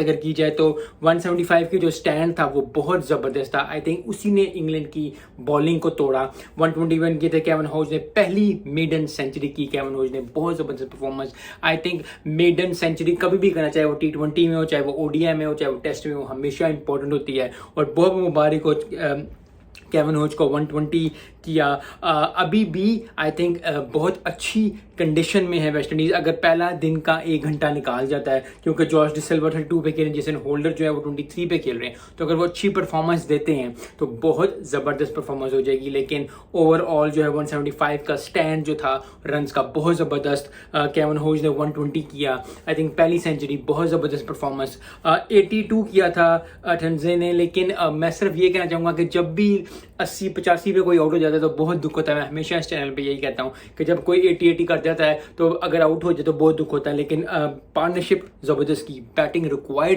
अगर की जाए तो 175 की जो स्टैंड था वो बहुत ज़बरदस्त था। आई थिंक उसी ने इंग्लैंड की बॉलिंग को तोड़ा। 121 की थे केविन होज ने पहली मेडन सेंचुरी की। केविन होज ने बहुत ज़बरदस्त performance. I think maiden century कभी भी करना, चाहे वो T20 में हो, चाहे वो ODI में हो, चाहे वो टेस्ट में हो, हमेशा इंपॉर्टेंट होती है। और बहुत मुबारक हो केविन होज को 120 किया। अभी भी आई थिंक बहुत अच्छी कंडीशन में है वेस्ट इंडीज़। अगर पहला दिन का 1 घंटा निकाल जाता है, क्योंकि जॉर्ज डिसिल्वा 32 पे खेल रहे हैं, जेसन होल्डर जो है वो 23 पे खेल रहे हैं, तो अगर वो अच्छी परफॉर्मेंस देते हैं तो बहुत ज़बरदस्त परफॉर्मेंस हो जाएगी। लेकिन ओवरऑल जो है 175 का स्टैंड जो था रन्स का बहुत ज़बरदस्त। केविन होज ने 120 किया। आई थिंक पहली सेंचुरी बहुत ज़बरदस्त परफॉर्मेंस। 82 किया था ठंजे ने। लेकिन मैं सिर्फ ये कहना चाहूँगा कि जब भी 80-85 पे कोई आउट हो जाता है तो बहुत दुख होता है। मैं हमेशा इस चैनल पे यही कहता हूँ कि जब कोई 80-80 कर जाता है तो अगर आउट हो जाए तो बहुत दुख होता है। लेकिन पार्टनरशिप ज़बरदस्त की, बैटिंग रिक्वायर्ड